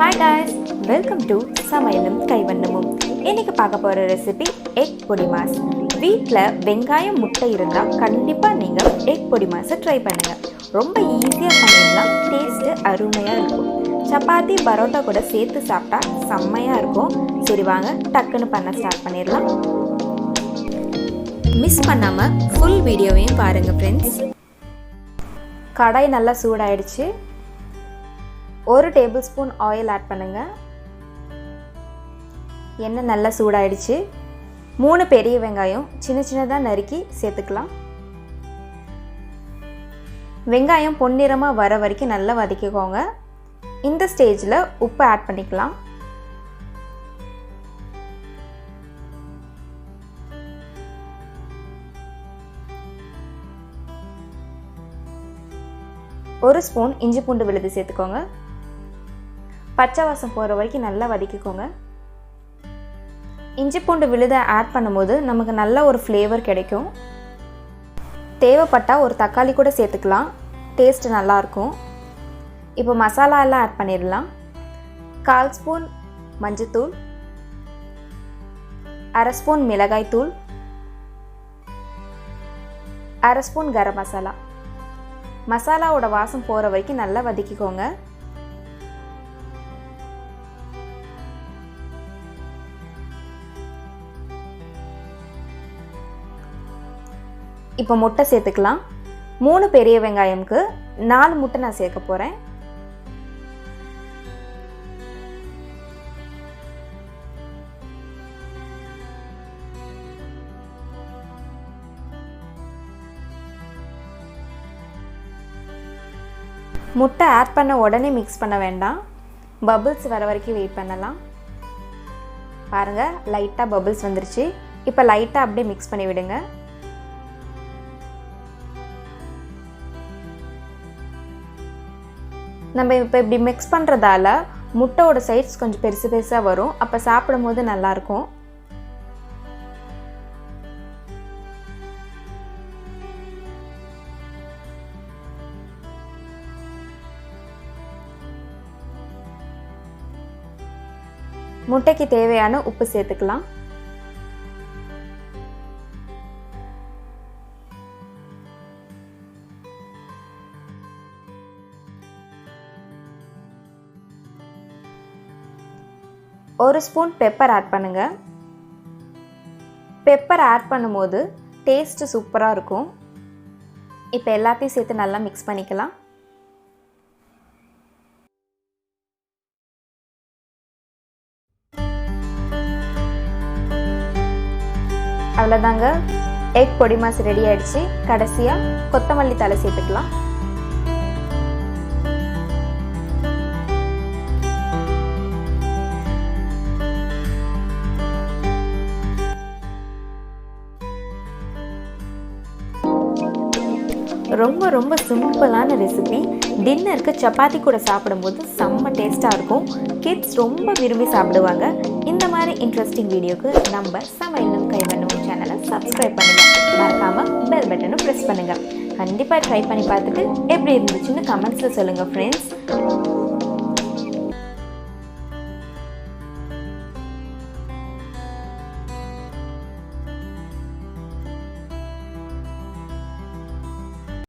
Hi guys, welcome to SAMAYALUM KAIVANNAMUM. இன்னைக்கு பார்க்க போற ரெசிபி எக் பொடிமாஸ். வீட்ல வெங்காயம் முட்டை இருந்தா கண்டிப்பா நீங்க எக் பொடிமாஸை ட்ரை பண்ணுங்க. ரொம்ப ஈஸியா பண்ணிடலாம், டேஸ்ட் அருமையா இருக்கும். சப்பாத்தி பரோட்டா கூட சேர்த்து சாப்பிட்டா செம்மையா இருக்கும். சரி வாங்க டக்குன்னு பண்ண ஸ்டார்ட் பண்ணிடலாம். மிஸ் பண்ணாம ஃபுல் வீடியோவையும் பாருங்க ஃப்ரெண்ட்ஸ். கடாய் நல்லா சூடாயிடுச்சு. 1 டேபிள் ஸ்பூன் ஆயில் ஆட் பண்ணுங்க. எண்ணெய் நல்லா சூடாயிடுச்சு. 3 பெரிய வெங்காயம் சின்ன சின்னதாக நறுக்கி சேர்த்துக்கலாம். வெங்காயம் பொன்னிறமாக வர வரைக்கும் நல்லா வதக்கிக்கோங்க. இந்த ஸ்டேஜில் உப்பு ஆட் பண்ணிக்கலாம். ஒரு ஸ்பூன் இஞ்சி பூண்டு விழுது சேர்த்துக்கோங்க. பச்சை வாசம் போகிற வரைக்கும் நல்லா வதக்கிக்கோங்க. இஞ்சி பூண்டு விழுதை ஆட் பண்ணும்போது நமக்கு நல்ல ஒரு ஃப்ளேவர் கிடைக்கும். தேவைப்பட்டால் ஒரு தக்காளி கூட சேர்த்துக்கலாம், டேஸ்ட் நல்லாயிருக்கும். இப்போ மசாலா எல்லாம் ஆட் பண்ணிடலாம். 1/4 ஸ்பூன் மஞ்சத்தூள், 1/2 ஸ்பூன் மிளகாய் தூள், 1/2 ஸ்பூன் கரம் மசாலா. மசாலாவோட வாசம் போகிற வரைக்கும் நல்லா வதக்கிக்கோங்க. இப்போ முட்டை சேர்த்துக்கலாம். 3 பெரிய வெங்காயம்க்கு 4 முட்டை நான் சேர்க்க போகிறேன். முட்டை ஆட் பண்ண உடனே மிக்ஸ் பண்ண வேண்டாம், பபிள்ஸ் வர வரைக்கும் வெயிட் பண்ணலாம். பாருங்கள், லைட்டாக பபிள்ஸ் வந்துருச்சு. இப்போ லைட்டாக அப்படியே மிக்ஸ் பண்ணி விடுங்க. நம்ம இப்போ இப்படி மிக்ஸ் பண்ணுறதால முட்டையோட சைட்ஸ் கொஞ்சம் பெருசு பெருசாக வரும். அப்போ சாப்பிடும் போது நல்லாயிருக்கும். முட்டைக்கு தேவையான உப்பு சேர்த்துக்கலாம். ஒரு ஸ்பூன் பெப்பர் ஆட் பண்ணுங்க. பெப்பர் ஆட் பண்ணும்போது டேஸ்ட் சூப்பராக இருக்கும். இப்போ எல்லாத்தையும் சேர்த்து நல்லா மிக்ஸ் பண்ணிக்கலாம். அவ்வளோதாங்க, எக் பொடிமாஸ் ரெடி ஆயிடுச்சு. கடைசியாக கொத்தமல்லி தழை சேர்த்துக்கலாம். ரொம்ப ரொம்ப சிம்பிளான ரெசிபி. டின்னருக்கு சப்பாத்தி கூட சாப்பிடும்போது செம்ம டேஸ்ட்டாக இருக்கும். கிட்ஸ் ரொம்ப விரும்பி சாப்பிடுவாங்க. இந்த மாதிரி இன்ட்ரெஸ்டிங் வீடியோக்கு நம்ம சமையலும் கைவண்ணமும் சேனலை சப்ஸ்கிரைப் பண்ணுங்கள். மறக்காமல் பெல் பட்டனும் ப்ரெஸ் பண்ணுங்கள். கண்டிப்பாக ட்ரை பண்ணி பார்த்துட்டு எப்படி இருந்துச்சுன்னு கமெண்ட்ஸில் சொல்லுங்கள் ஃப்ரெண்ட்ஸ்.